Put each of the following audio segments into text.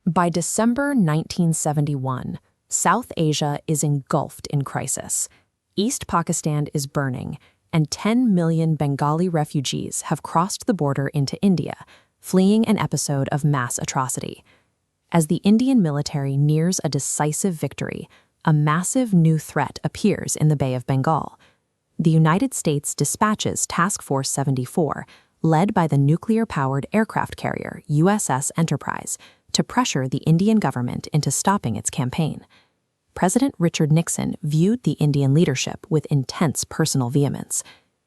By December 1971, South Asia is engulfed in crisis. East Pakistan is burning, and 10 million Bengali refugees have crossed the border into India, fleeing an episode of mass atrocity. As the Indian military nears a decisive victory, a massive new threat appears in the Bay of Bengal. The United States dispatches Task Force 74, led by the nuclear-powered aircraft carrier USS Enterprise, to pressure the Indian government into stopping its campaign. President Richard Nixon viewed the Indian leadership with intense personal vehemence.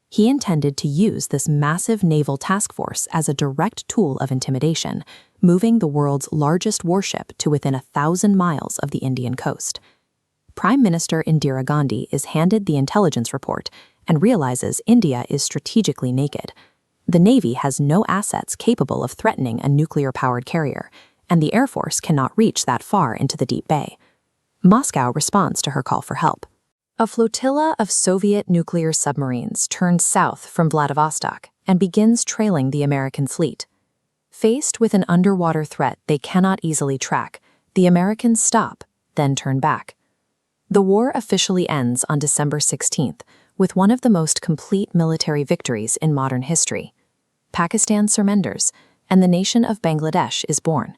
He intended to use this massive naval task force as a direct tool of intimidation, moving the world's largest warship to within 1,000 miles of the Indian coast. Prime Minister Indira Gandhi is handed the intelligence report and realizes India is strategically naked. The Navy has no assets capable of threatening a nuclear-powered carrier, and the Air Force cannot reach that far into the deep bay. Moscow responds to her call for help. A flotilla of Soviet nuclear submarines turns south from Vladivostok and begins trailing the American fleet. Faced with an underwater threat they cannot easily track, the Americans stop, then turn back. The war officially ends on December 16th, with one of the most complete military victories in modern history. Pakistan surrenders, and the nation of Bangladesh is born.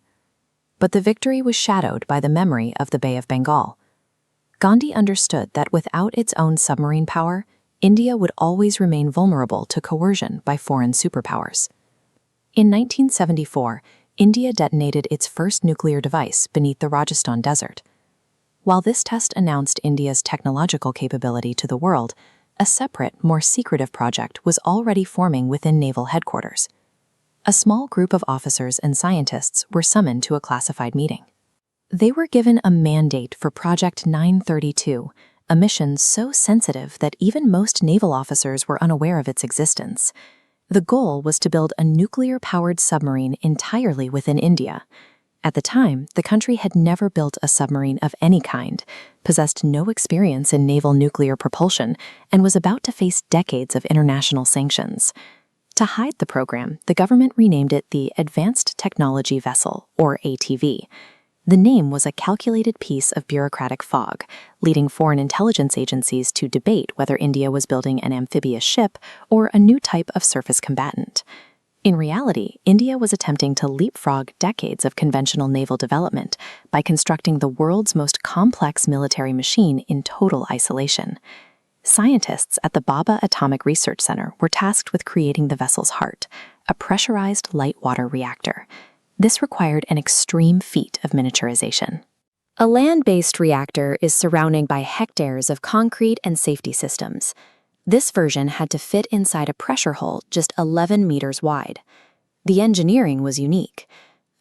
But the victory was shadowed by the memory of the Bay of Bengal. Gandhi understood that without its own submarine power, India would always remain vulnerable to coercion by foreign superpowers. In 1974, India detonated its first nuclear device beneath the Rajasthan desert. While this test announced India's technological capability to the world, a separate, more secretive project was already forming within naval headquarters. A small group of officers and scientists were summoned to a classified meeting. They were given a mandate for Project 932, a mission so sensitive that even most naval officers were unaware of its existence. The goal was to build a nuclear-powered submarine entirely within India. At the time, the country had never built a submarine of any kind, possessed no experience in naval nuclear propulsion, and was about to face decades of international sanctions. To hide the program, the government renamed it the Advanced Technology Vessel, or ATV. The name was a calculated piece of bureaucratic fog, leading foreign intelligence agencies to debate whether India was building an amphibious ship or a new type of surface combatant. In reality, India was attempting to leapfrog decades of conventional naval development by constructing the world's most complex military machine in total isolation. Scientists at the Bhabha Atomic Research Center were tasked with creating the vessel's heart, a pressurized light water reactor. This required an extreme feat of miniaturization. A land-based reactor is surrounded by hectares of concrete and safety systems. This version had to fit inside a pressure hull just 11 meters wide. The engineering was unique.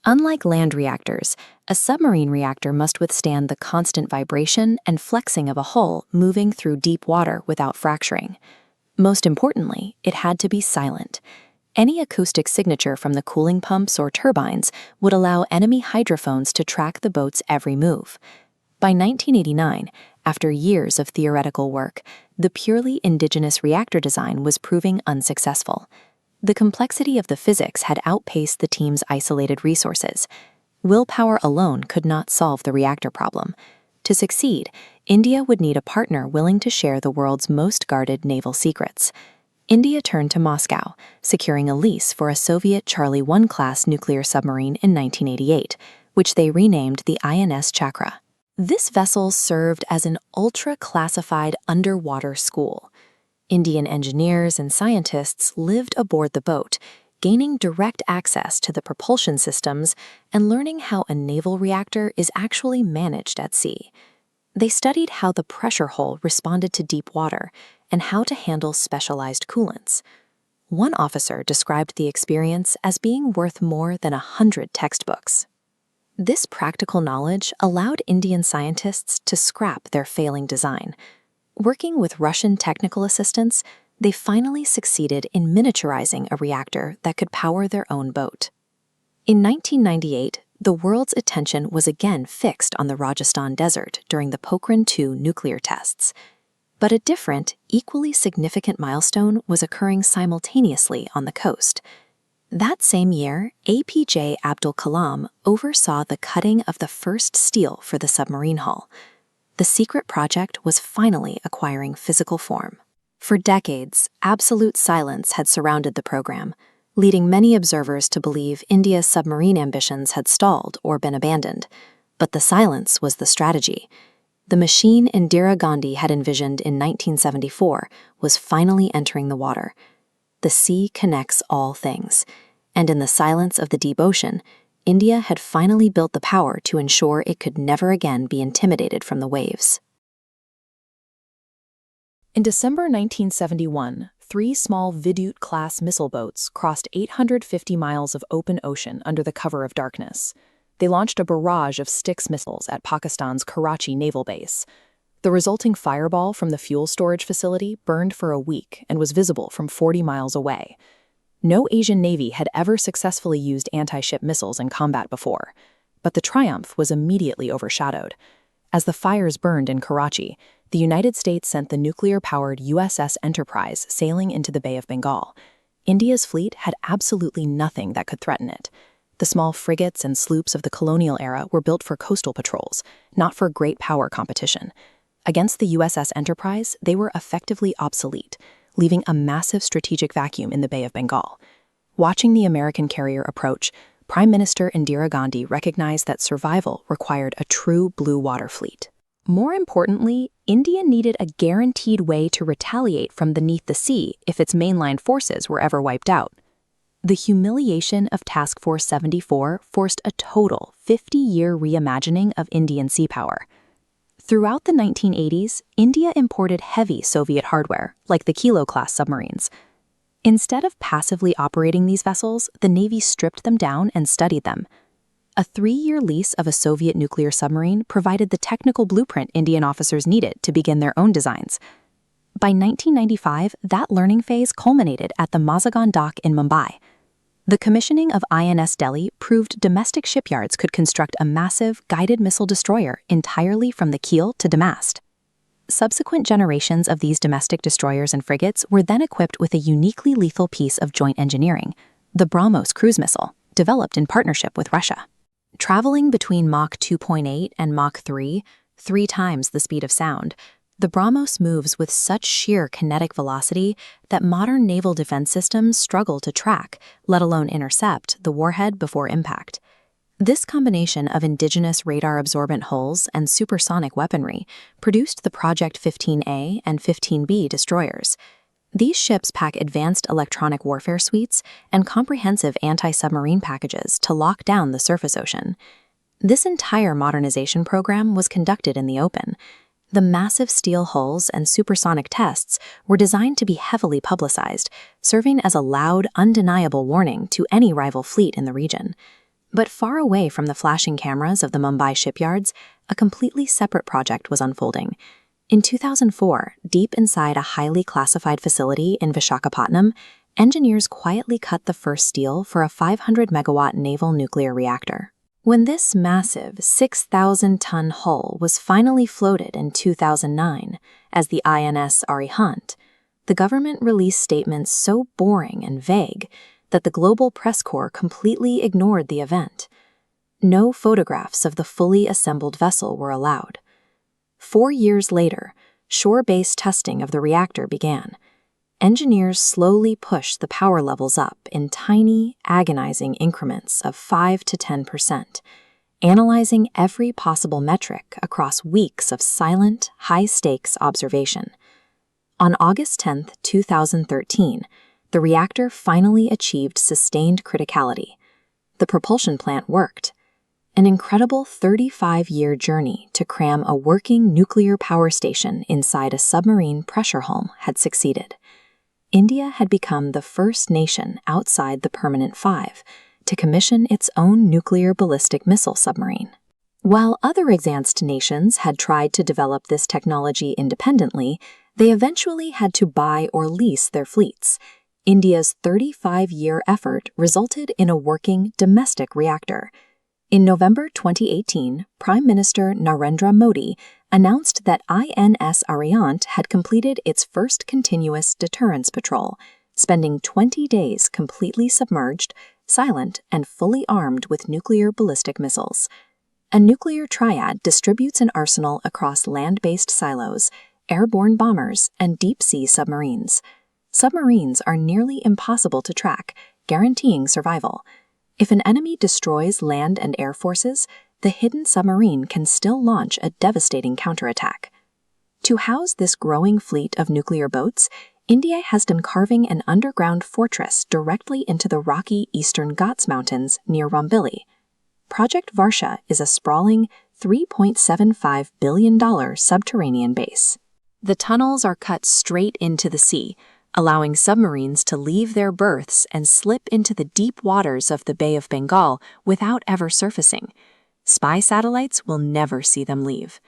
Unlike land reactors, a submarine reactor must withstand the constant vibration and flexing of a hull moving through deep water without fracturing. Most importantly, it had to be silent. Any acoustic signature from the cooling pumps or turbines would allow enemy hydrophones to track the boat's every move. By 1989, after years of theoretical work, the purely indigenous reactor design was proving unsuccessful. The complexity of the physics had outpaced the team's isolated resources. Willpower alone could not solve the reactor problem. To succeed, India would need a partner willing to share the world's most guarded naval secrets. India turned to Moscow, securing a lease for a Soviet Charlie 1-class nuclear submarine in 1988, which they renamed the INS Chakra. This vessel served as an ultra-classified underwater school. Indian engineers and scientists lived aboard the boat, gaining direct access to the propulsion systems and learning how a naval reactor is actually managed at sea. They studied how the pressure hull responded to deep water and how to handle specialized coolants. One officer described the experience as being worth more than 100 textbooks. This practical knowledge allowed Indian scientists to scrap their failing design. Working with Russian technical assistance, they finally succeeded in miniaturizing a reactor that could power their own boat. In 1998, the world's attention was again fixed on the Rajasthan desert during the Pokhran II nuclear tests. But a different, equally significant milestone was occurring simultaneously on the coast. That same year, APJ Abdul Kalam oversaw the cutting of the first steel for the submarine hull. The secret project was finally acquiring physical form. For decades, absolute silence had surrounded the program, leading many observers to believe India's submarine ambitions had stalled or been abandoned. But the silence was the strategy. The machine Indira Gandhi had envisioned in 1974 was finally entering the water. The sea connects all things, and in the silence of the deep ocean, India had finally built the power to ensure it could never again be intimidated from the waves. In December 1971, 3 small Vidyut-class missile boats crossed 850 miles of open ocean under the cover of darkness. They launched a barrage of Styx missiles at Pakistan's Karachi naval base. The resulting fireball from the fuel storage facility burned for a week and was visible from 40 miles away. No Asian navy had ever successfully used anti-ship missiles in combat before, but the triumph was immediately overshadowed. As the fires burned in Karachi, the United States sent the nuclear-powered USS Enterprise sailing into the Bay of Bengal. India's fleet had absolutely nothing that could threaten it. The small frigates and sloops of the colonial era were built for coastal patrols, not for great power competition. Against the USS Enterprise, they were effectively obsolete, leaving a massive strategic vacuum in the Bay of Bengal. Watching the American carrier approach, Prime Minister Indira Gandhi recognized that survival required a true blue water fleet. More importantly, India needed a guaranteed way to retaliate from beneath the sea if its mainline forces were ever wiped out. The humiliation of Task Force 74 forced a total 50-year reimagining of Indian sea power. Throughout the 1980s, India imported heavy Soviet hardware, like the Kilo-class submarines. Instead of passively operating these vessels, the Navy stripped them down and studied them. A 3-year lease of a Soviet nuclear submarine provided the technical blueprint Indian officers needed to begin their own designs. By 1995, that learning phase culminated at the Mazagon dock in Mumbai. The commissioning of INS Delhi proved domestic shipyards could construct a massive, guided missile destroyer entirely from the keel to the mast. Subsequent generations of these domestic destroyers and frigates were then equipped with a uniquely lethal piece of joint engineering, the BrahMos cruise missile, developed in partnership with Russia. Traveling between Mach 2.8 and Mach 3, 3 times the speed of sound, the BrahMos moves with such sheer kinetic velocity that modern naval defense systems struggle to track, let alone intercept, the warhead before impact. This combination of indigenous radar-absorbent hulls and supersonic weaponry produced the Project 15A and 15B destroyers. These ships pack advanced electronic warfare suites and comprehensive anti-submarine packages to lock down the surface ocean. This entire modernization program was conducted in the open. The massive steel hulls and supersonic tests were designed to be heavily publicized, serving as a loud, undeniable warning to any rival fleet in the region. But far away from the flashing cameras of the Mumbai shipyards, a completely separate project was unfolding. In 2004, deep inside a highly classified facility in Visakhapatnam, engineers quietly cut the first steel for a 500-megawatt naval nuclear reactor. When this massive 6,000-ton hull was finally floated in 2009 as the INS Arihant, the government released statements so boring and vague that the global press corps completely ignored the event. No photographs of the fully assembled vessel were allowed. 4 years later, shore-based testing of the reactor began. Engineers slowly pushed the power levels up in tiny, agonizing increments of 5 to 10%, analyzing every possible metric across weeks of silent, high-stakes observation. On August 10, 2013, the reactor finally achieved sustained criticality. The propulsion plant worked. An incredible 35-year journey to cram a working nuclear power station inside a submarine pressure home had succeeded. India had become the first nation outside the Permanent Five to commission its own nuclear ballistic missile submarine. While other advanced nations had tried to develop this technology independently, they eventually had to buy or lease their fleets. India's 35-year effort resulted in a working domestic reactor. In November 2018, Prime Minister Narendra Modi announced that INS Arihant had completed its first continuous deterrence patrol, spending 20 days completely submerged, silent, and fully armed with nuclear ballistic missiles. A nuclear triad distributes an arsenal across land-based silos, airborne bombers, and deep-sea submarines. Submarines are nearly impossible to track, guaranteeing survival. If an enemy destroys land and air forces, the hidden submarine can still launch a devastating counterattack. To house this growing fleet of nuclear boats, India has been carving an underground fortress directly into the rocky eastern Ghats Mountains near Rambili. Project Varsha is a sprawling $3.75 billion subterranean base. The tunnels are cut straight into the sea, allowing submarines to leave their berths and slip into the deep waters of the Bay of Bengal without ever surfacing. Spy satellites will never see them leave.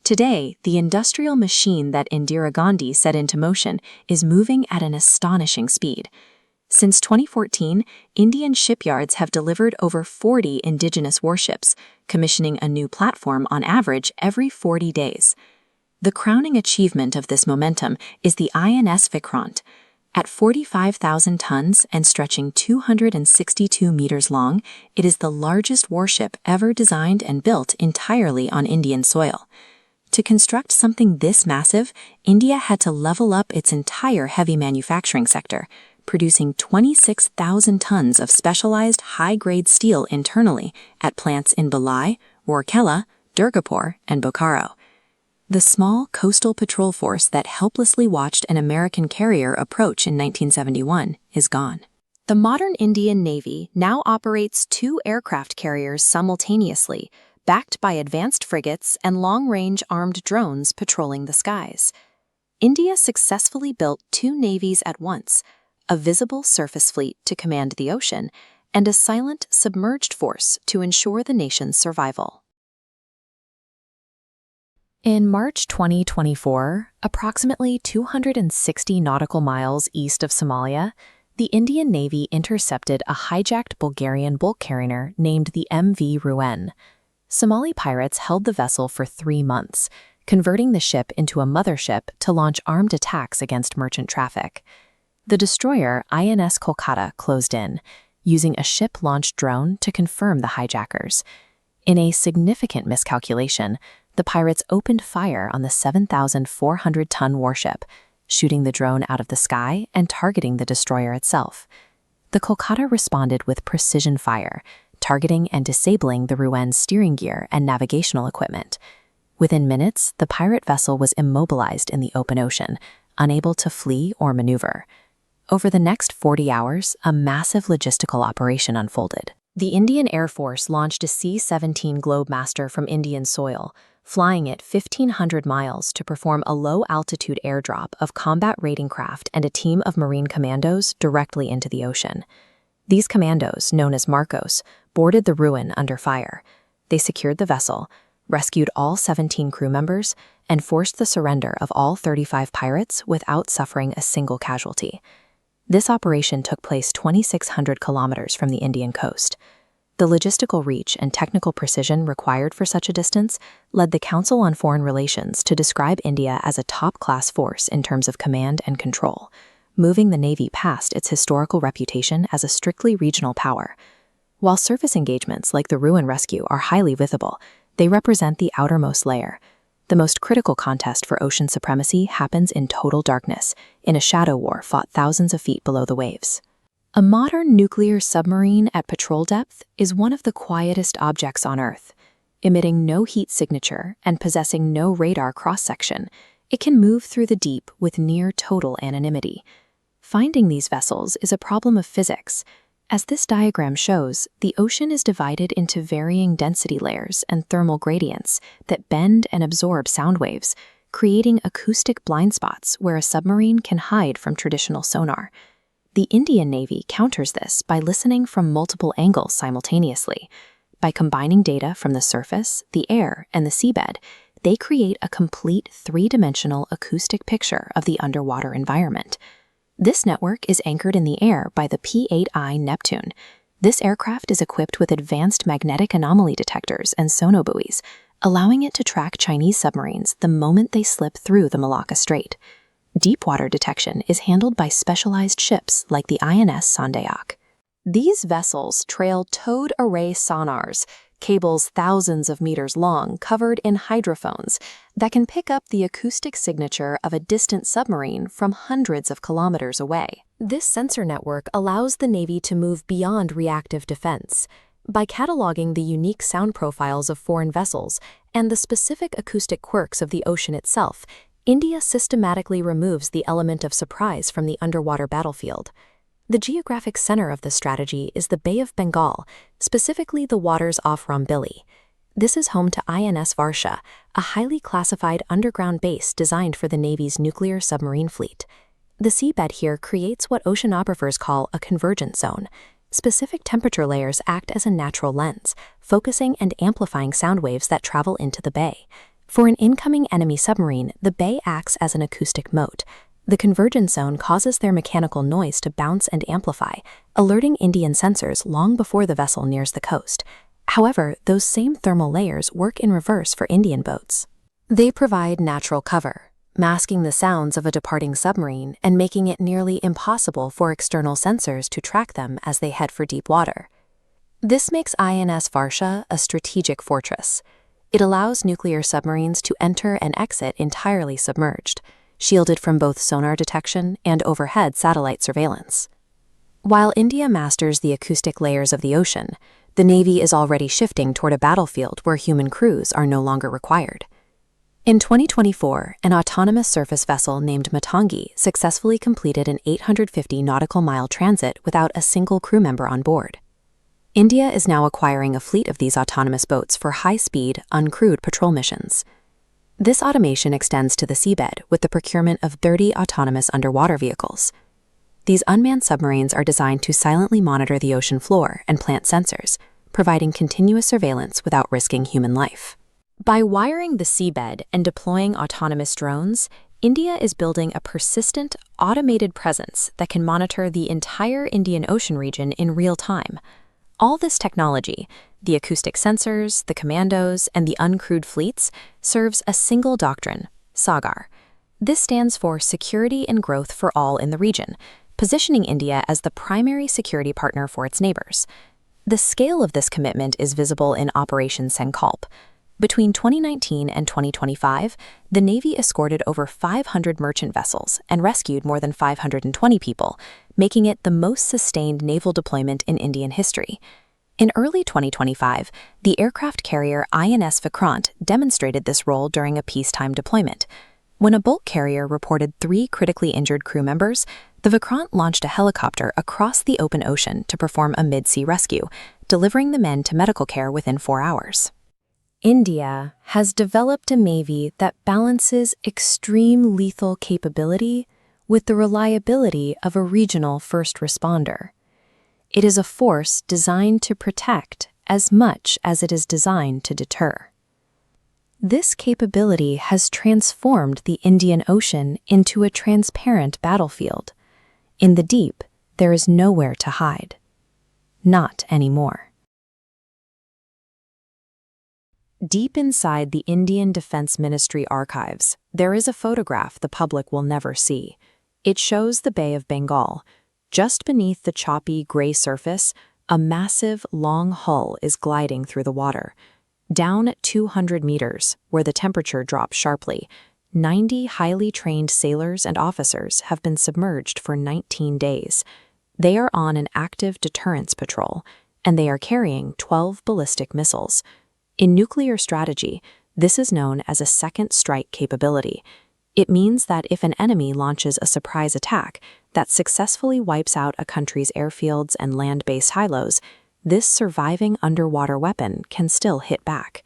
Today, the industrial machine that Indira Gandhi set into motion is moving at an astonishing speed. Since 2014, Indian shipyards have delivered over 40 indigenous warships, commissioning a new platform on average every 40 days. The crowning achievement of this momentum is the INS Vikrant. At 45,000 tons and stretching 262 meters long, it is the largest warship ever designed and built entirely on Indian soil. To construct something this massive, India had to level up its entire heavy manufacturing sector, producing 26,000 tons of specialized high-grade steel internally at plants in Bhilai, Rourkela, Durgapur, and Bokaro. The small coastal patrol force that helplessly watched an American carrier approach in 1971 is gone. The modern Indian Navy now operates 2 aircraft carriers simultaneously, backed by advanced frigates and long-range armed drones patrolling the skies. India successfully built 2 navies at once, a visible surface fleet to command the ocean, and a silent, submerged force to ensure the nation's survival. In March 2024, approximately 260 nautical miles east of Somalia, the Indian Navy intercepted a hijacked Bulgarian bulk carrier named the MV Ruan. Somali pirates held the vessel for 3 months, converting the ship into a mothership to launch armed attacks against merchant traffic. The destroyer INS Kolkata closed in, using a ship-launched drone to confirm the hijackers. In a significant miscalculation, the pirates opened fire on the 7,400-ton warship, shooting the drone out of the sky and targeting the destroyer itself. The Kolkata responded with precision fire, targeting and disabling the Ruan's steering gear and navigational equipment. Within minutes, the pirate vessel was immobilized in the open ocean, unable to flee or maneuver. Over the next 40 hours, a massive logistical operation unfolded. The Indian Air Force launched a C-17 Globemaster from Indian soil, flying it 1,500 miles to perform a low-altitude airdrop of combat raiding craft and a team of Marine commandos directly into the ocean. These commandos, known as Marcos, boarded the Ruan under fire. They secured the vessel, rescued all 17 crew members, and forced the surrender of all 35 pirates without suffering a single casualty. This operation took place 2,600 kilometers from the Indian coast. The logistical reach and technical precision required for such a distance led the Council on Foreign Relations to describe India as a top-class force in terms of command and control, moving the Navy past its historical reputation as a strictly regional power. While surface engagements like the Ruan rescue are highly visible, they represent the outermost layer. The most critical contest for ocean supremacy happens in total darkness, in a shadow war fought thousands of feet below the waves. A modern nuclear submarine at patrol depth is one of the quietest objects on Earth. Emitting no heat signature and possessing no radar cross-section, it can move through the deep with near total anonymity. Finding these vessels is a problem of physics. As this diagram shows, the ocean is divided into varying density layers and thermal gradients that bend and absorb sound waves, creating acoustic blind spots where a submarine can hide from traditional sonar. The Indian Navy counters this by listening from multiple angles simultaneously. By combining data from the surface, the air, and the seabed, they create a complete 3-dimensional acoustic picture of the underwater environment. This network is anchored in the air by the P-8I Neptune. This aircraft is equipped with advanced magnetic anomaly detectors and sonobuoys, allowing it to track Chinese submarines the moment they slip through the Malacca Strait. Deepwater detection is handled by specialized ships like the INS Vikrant. These vessels trail towed array sonars, cables thousands of meters long covered in hydrophones that can pick up the acoustic signature of a distant submarine from hundreds of kilometers away. This sensor network allows the Navy to move beyond reactive defense. By cataloging the unique sound profiles of foreign vessels and the specific acoustic quirks of the ocean itself, India systematically removes the element of surprise from the underwater battlefield. The geographic center of this strategy is the Bay of Bengal, specifically the waters off Rambili. This is home to INS Varsha, a highly classified underground base designed for the Navy's nuclear submarine fleet. The seabed here creates what oceanographers call a convergence zone. Specific temperature layers act as a natural lens, focusing and amplifying sound waves that travel into the bay. For an incoming enemy submarine, the bay acts as an acoustic moat. The convergence zone causes their mechanical noise to bounce and amplify, alerting Indian sensors long before the vessel nears the coast. However, those same thermal layers work in reverse for Indian boats. They provide natural cover, masking the sounds of a departing submarine and making it nearly impossible for external sensors to track them as they head for deep water. This makes INS Varsha a strategic fortress. It allows nuclear submarines to enter and exit entirely submerged, shielded from both sonar detection and overhead satellite surveillance. While India masters the acoustic layers of the ocean, the Navy is already shifting toward a battlefield where human crews are no longer required. In 2024, an autonomous surface vessel named Matangi successfully completed an 850 nautical mile transit without a single crew member on board. India is now acquiring a fleet of these autonomous boats for high-speed, uncrewed patrol missions. This automation extends to the seabed with the procurement of 30 autonomous underwater vehicles. These unmanned submarines are designed to silently monitor the ocean floor and plant sensors, providing continuous surveillance without risking human life. By wiring the seabed and deploying autonomous drones, India is building a persistent, automated presence that can monitor the entire Indian Ocean region in real time. All this technology, the acoustic sensors, the commandos, and the uncrewed fleets, serves a single doctrine, SAGAR. This stands for Security and Growth for All in the region, positioning India as the primary security partner for its neighbors. The scale of this commitment is visible in Operation Sankalp. Between 2019 and 2025, the Navy escorted over 500 merchant vessels and rescued more than 520 people, making it the most sustained naval deployment in Indian history. In early 2025, the aircraft carrier INS Vikrant demonstrated this role during a peacetime deployment. When a bulk carrier reported 3 critically injured crew members, the Vikrant launched a helicopter across the open ocean to perform a mid-sea rescue, delivering the men to medical care within 4 hours. India has developed a Navy that balances extreme lethal capability with the reliability of a regional first responder. It is a force designed to protect as much as it is designed to deter. This capability has transformed the Indian Ocean into a transparent battlefield. In the deep, there is nowhere to hide. Not anymore. Deep inside the Indian Defense Ministry archives, there is a photograph the public will never see. It shows the Bay of Bengal. Just beneath the choppy gray surface, a massive, long hull is gliding through the water. Down at 200 meters, where the temperature drops sharply, 90 highly trained sailors and officers have been submerged for 19 days. They are on an active deterrence patrol, and they are carrying 12 ballistic missiles. In nuclear strategy, this is known as a second strike capability. It means that if an enemy launches a surprise attack that successfully wipes out a country's airfields and land-based silos, this surviving underwater weapon can still hit back.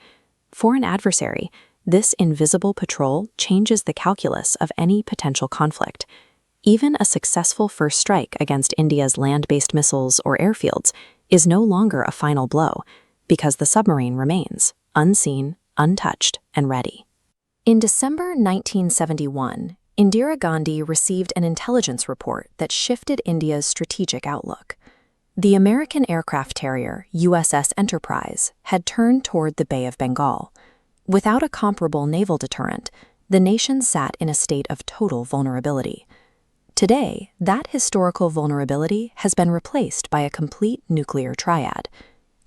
For an adversary, this invisible patrol changes the calculus of any potential conflict. Even a successful first strike against India's land-based missiles or airfields is no longer a final blow, because the submarine remains unseen, untouched, and ready. In December 1971, Indira Gandhi received an intelligence report that shifted India's strategic outlook. The American aircraft carrier USS Enterprise had turned toward the Bay of Bengal. Without a comparable naval deterrent, the nation sat in a state of total vulnerability. Today, that historical vulnerability has been replaced by a complete nuclear triad.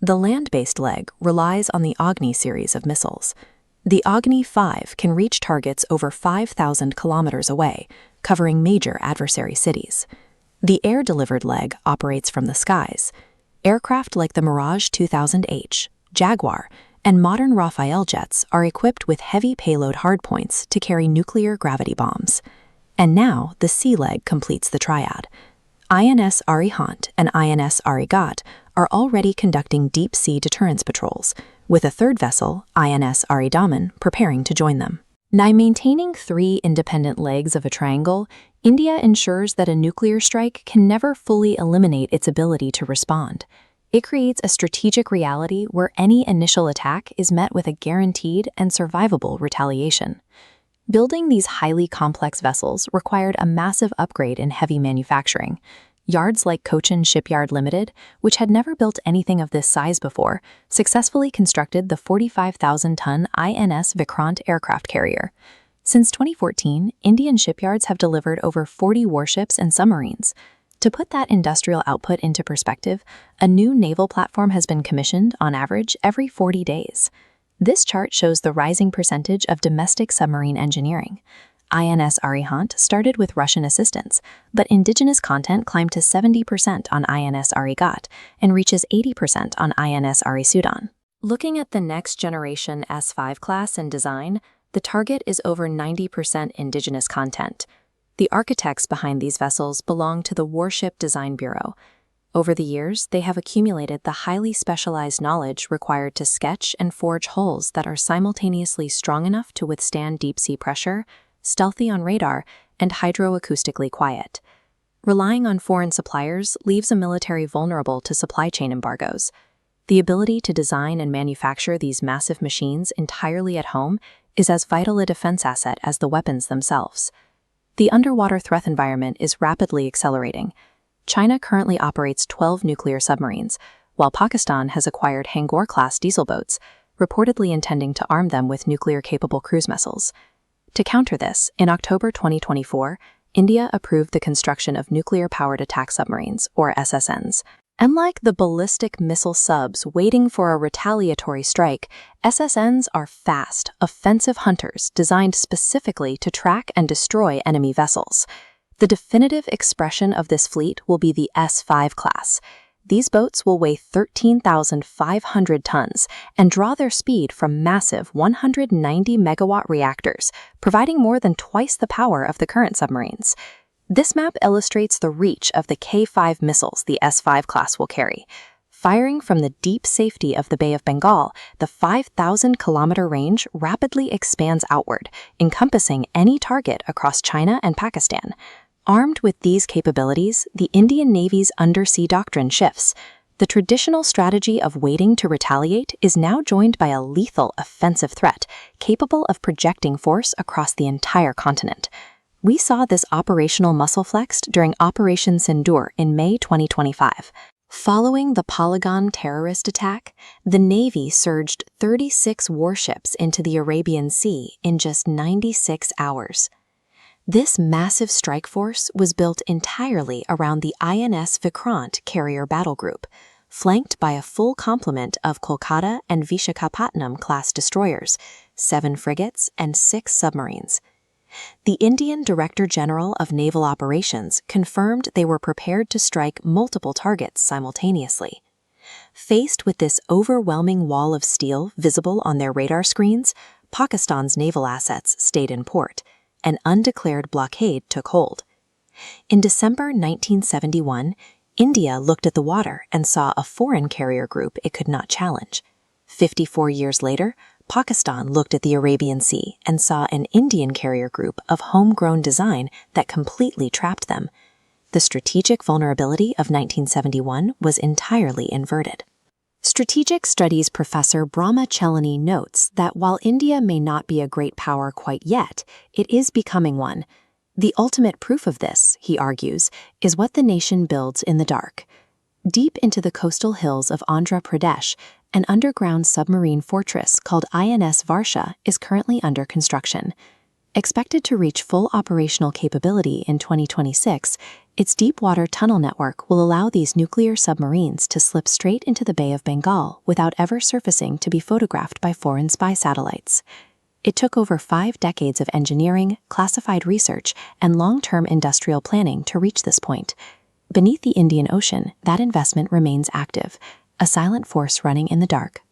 The land-based leg relies on the Agni series of missiles. The Agni 5 can reach targets over 5,000 kilometers away, covering major adversary cities. The air-delivered leg operates from the skies. Aircraft like the Mirage 2000H, Jaguar, and modern Rafale jets are equipped with heavy payload hardpoints to carry nuclear gravity bombs. And now the sea leg completes the triad. INS Arihant and INS Arighaat are already conducting deep-sea deterrence patrols, with a third vessel, INS Aridaman, preparing to join them. By maintaining 3 independent legs of a triangle, India ensures that a nuclear strike can never fully eliminate its ability to respond. It creates a strategic reality where any initial attack is met with a guaranteed and survivable retaliation. Building these highly complex vessels required a massive upgrade in heavy manufacturing. Yards like Cochin Shipyard Limited, which had never built anything of this size before, successfully constructed the 45,000-ton INS Vikrant aircraft carrier. Since 2014, Indian shipyards have delivered over 40 warships and submarines. To put that industrial output into perspective, a new naval platform has been commissioned, on average, every 40 days. This chart shows the rising percentage of domestic submarine engineering. INS Arihant started with Russian assistance, but indigenous content climbed to 70% on INS Arighaat and reaches 80% on INS Arisudan. Looking at the next generation S5 class and design, the target is over 90% indigenous content. The architects behind these vessels belong to the Warship Design Bureau. Over the years, they have accumulated the highly specialized knowledge required to sketch and forge hulls that are simultaneously strong enough to withstand deep-sea pressure, stealthy on radar, and hydroacoustically quiet. Relying on foreign suppliers leaves a military vulnerable to supply chain embargoes. The ability to design and manufacture these massive machines entirely at home is as vital a defense asset as the weapons themselves. The underwater threat environment is rapidly accelerating. China currently operates 12 nuclear submarines, while Pakistan has acquired Hangar-class diesel boats, reportedly intending to arm them with nuclear-capable cruise missiles. To counter this, in October 2024, India approved the construction of nuclear-powered attack submarines, or SSNs. Unlike the ballistic missile subs waiting for a retaliatory strike, SSNs are fast, offensive hunters designed specifically to track and destroy enemy vessels. The definitive expression of this fleet will be the S5 class. These boats will weigh 13,500 tons and draw their speed from massive 190-megawatt reactors, providing more than twice the power of the current submarines. This map illustrates the reach of the K-5 missiles the S5 class will carry. Firing from the deep safety of the Bay of Bengal, the 5,000-kilometer range rapidly expands outward, encompassing any target across China and Pakistan. Armed with these capabilities, the Indian Navy's undersea doctrine shifts. The traditional strategy of waiting to retaliate is now joined by a lethal offensive threat, capable of projecting force across the entire continent. We saw this operational muscle flexed during Operation Sindoor in May 2025. Following the Polygon terrorist attack, the Navy surged 36 warships into the Arabian Sea in just 96 hours. This massive strike force was built entirely around the INS Vikrant carrier battle group, flanked by a full complement of Kolkata and Vishakhapatnam-class destroyers, 7 frigates, and 6 submarines. The Indian Director General of Naval Operations confirmed they were prepared to strike multiple targets simultaneously. Faced with this overwhelming wall of steel visible on their radar screens, Pakistan's naval assets stayed in port. An undeclared blockade took hold. In December 1971, India looked at the water and saw a foreign carrier group it could not challenge. 54 years later, Pakistan looked at the Arabian Sea and saw an Indian carrier group of homegrown design that completely trapped them. The strategic vulnerability of 1971 was entirely inverted. Strategic Studies professor Brahma Chelani notes that while India may not be a great power quite yet, it is becoming one. The ultimate proof of this, he argues, is what the nation builds in the dark. Deep into the coastal hills of Andhra Pradesh, an underground submarine fortress called INS Varsha is currently under construction. Expected to reach full operational capability in 2026, its deep-water tunnel network will allow these nuclear submarines to slip straight into the Bay of Bengal without ever surfacing to be photographed by foreign spy satellites. It took over 5 decades of engineering, classified research, and long-term industrial planning to reach this point. Beneath the Indian Ocean, that investment remains active, a silent force running in the dark,